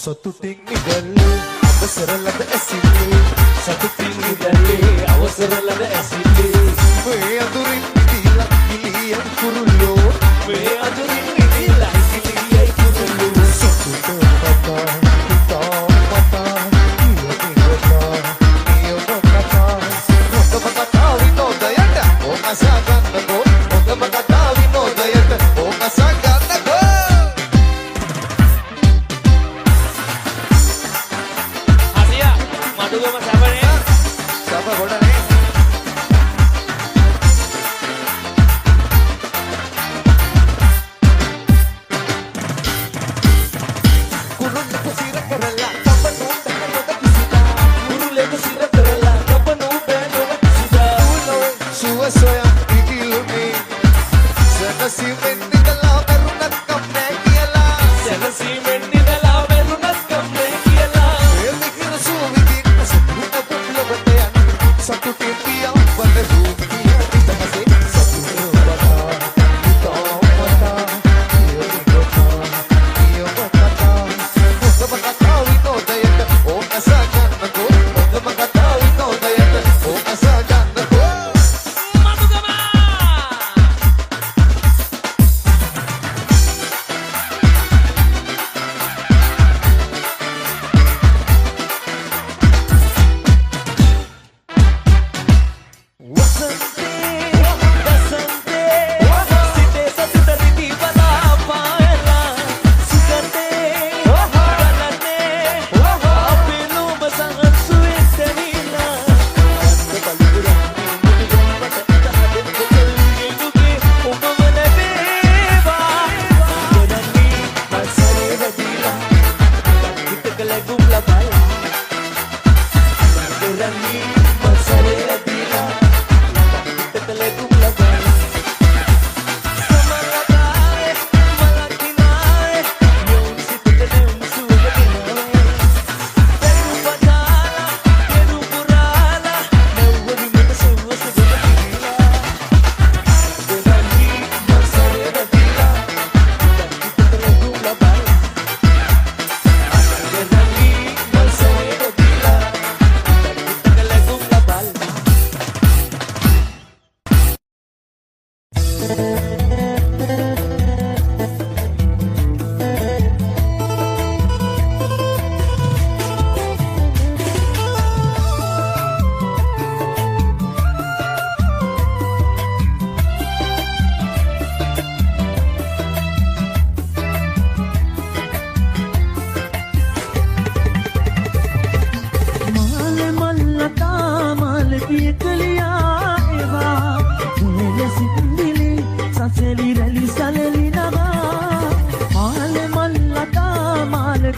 සතුටින් ඉදල්ලේ අවසර ලද ඇසිල්ලේ සතුටින් ඉදල්ලේ අවසර ලද ඇසිල්ලේ මේ අඳුරින් පිටිලා කිලියන් කුරුල්ලෝ මේ අඳුරින් පිටිලා කිලියන් කුරුල්ලෝ සතුට පතා පිතා පතා නියම කතා විනෝදයට ඕකසා ගන්නකෝ මොකම කතා විනෝදයට ඕකසා ගන්නකෝ Madugama sabane saba godane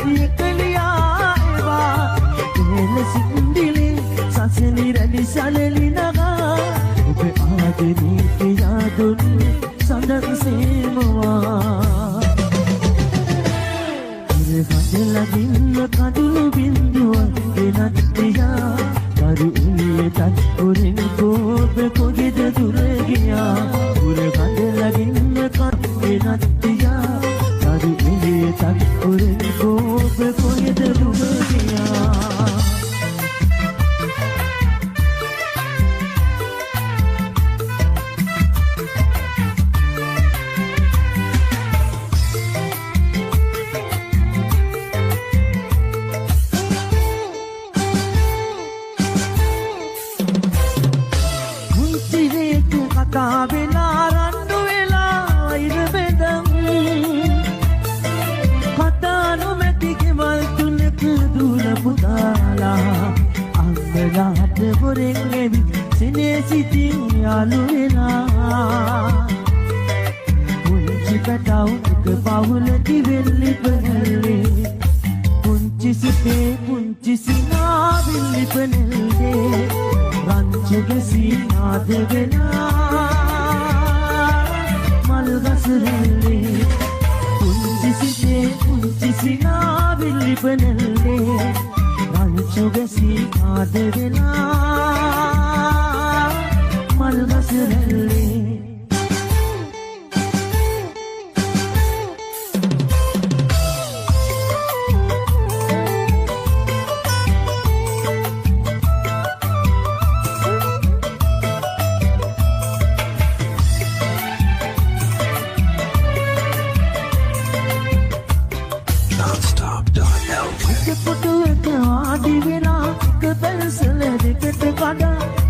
රජිය කලියා එවා එල සින්දිලේ සසලි රැලි සලලි නගා ඔබ ආදරේ කියා දුන්නේ සඳක් සේමවා ඉරහදලගින්න කඳුළු බින්දුවක් ගෙනත් තියා කරු එළියටත් උරින් කෝප කොගෙද දුර ගියා ඉරහදලගින්න කඳුළු ගෙනත් තියා කරු එළියටත් උරින් කෝප කොගෙද දුර ගියා කතාවෙලා රණ්ඩු වෙලා ඉරබෙදම් කතා නොමැති ගෙවල් තුනක දුර පුතාලා අංගලාට හොරෙන් එවි සිනේ සිටින් යාළු වෙලා පුංචි පැටව් එක පවුලක වෙල්ලි පෙනෙල්ලේ පුංචි සිපේ පුංචි සිනා විල්ලි පෙනෙල්ලේ රංචුගසී ආදගෙනා මල්ගසරල්ලේ පුංචි සිතේ පුංචි සිනා විල්ලි පෙනෙල්ලේ රංචුගසී ආදගෙනා මල්ගසරල්ලේ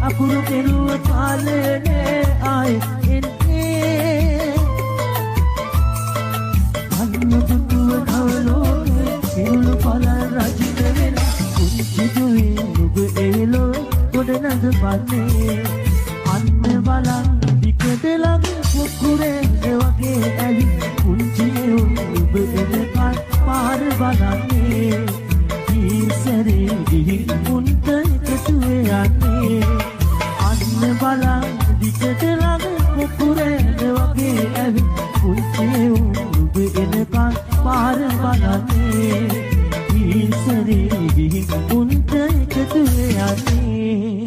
අකුරු කෙරුව කාලනේ ආයේ එන්නේ අන්න පුතුව කවලෝනේ සිරුළු පල රජිත වෙලා කුංචි දුවේ ඔබ එලෝ ගොඩ නඳ පන්නේ අන්න බලන් දිකට ළඟ කුකුරේ වගේ ඇලි කුංචි ඔබ එනකන් පාර බලන්නේ ඊසරේ ගිහින් උන්ට එකතු යන්නේ බලන් දිකට ළඟ කුකුරේද වගේ ඇවි කුංචි ඔබ එනකන් පාර බලන්නේ ඊසරේ ගිහින් උන්ට එකතු යන්නේ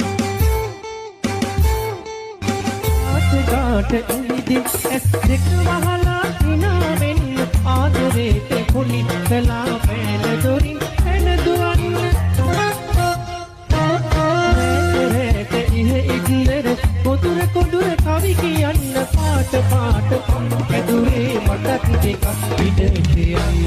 ආටගාට ඉදින් ඇස් දෙක වහලා හිනා වෙන්න ආදරේට කොලි කලා පෑන දොරින් එන දුවන්න කොදුර කොදුර කවි කියන්න පාට පාට ඇදුරේ මටත් ටිකක් ඉඩ කියන්න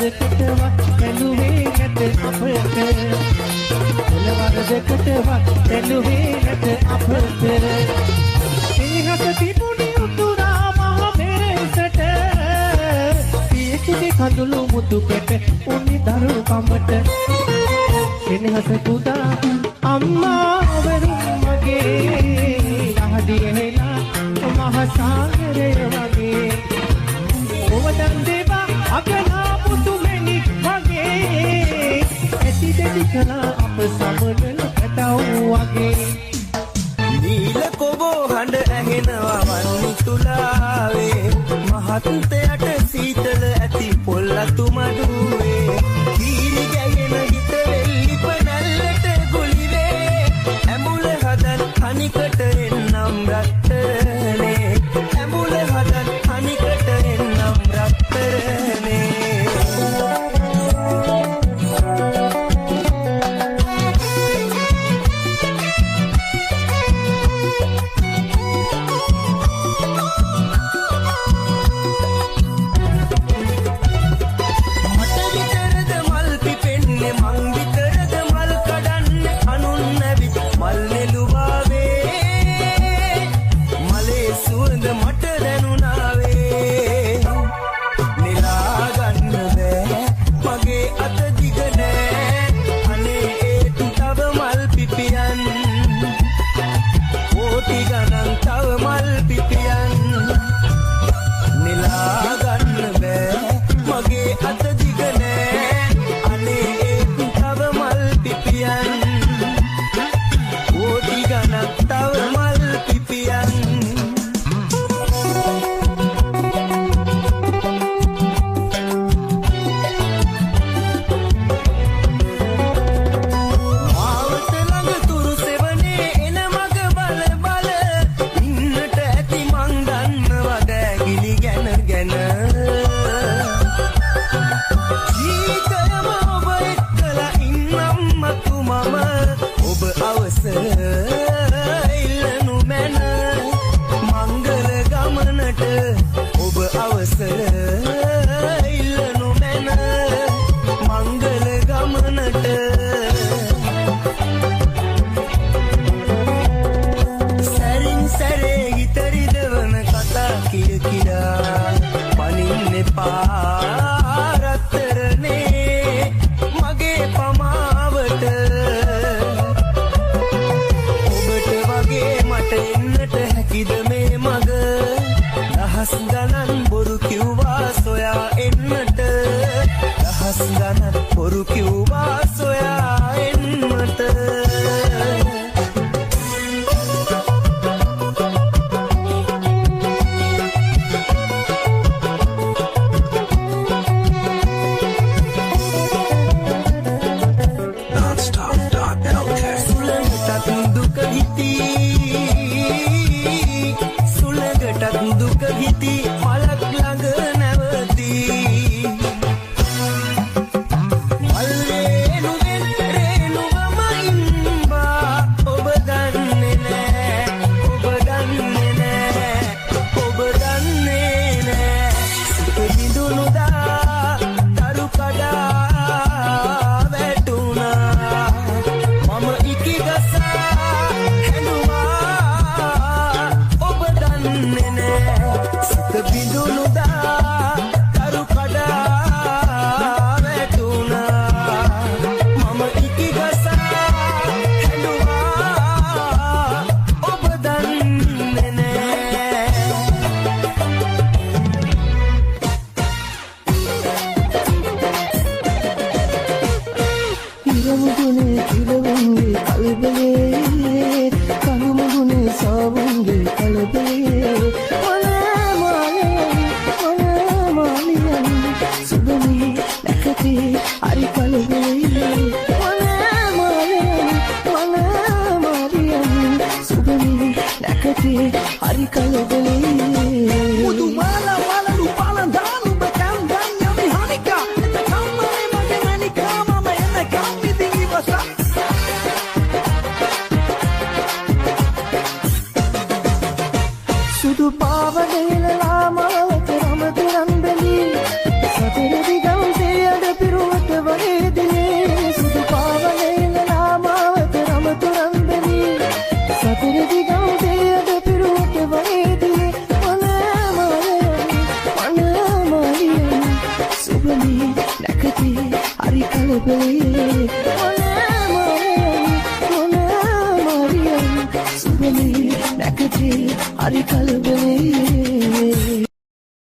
දෙකටවත් බැලුවේ නැත අපට පොළවර දෙකටවත් බැලුවේ නැත අපට ඉනිහස තිබුණි උතුරා මහ පෙරසට පියකුගේ කඳුළු මුතු පෙට උනි දරු කමට ඉනිහස පුදා අම්මා වරුන් මගේ යහදිය හෙලා මහ සාගරය වගේ ඔවදන් දේවා අගනා පුතුමැණි වගේ ඇති දෙවි කලා අප සමනල පැටව් වගේ නීල කොබෝ හඬ ඇහෙනවා වන්නි තුලාවේ මහත්තයට සීතල ඇති පොල්ලතු මඩුවේ කීරි ගැහෙන හිත වෙල්ලිප නැල්ලට ගුලිවේ ඇඹුල හදන් හනිකට එන්නම් රත්තරනේ ඇඹුල හදන් හනිකට එන්නම් රත්තරනේ කනුමුගුණේ සාවුන්ගේ කලබලේ ඔලේ මාලේ සුබමේ නැකතේ හරි කලබලේ මොන මාරියන් සුබමේ නැකතේ හරි කලබලේ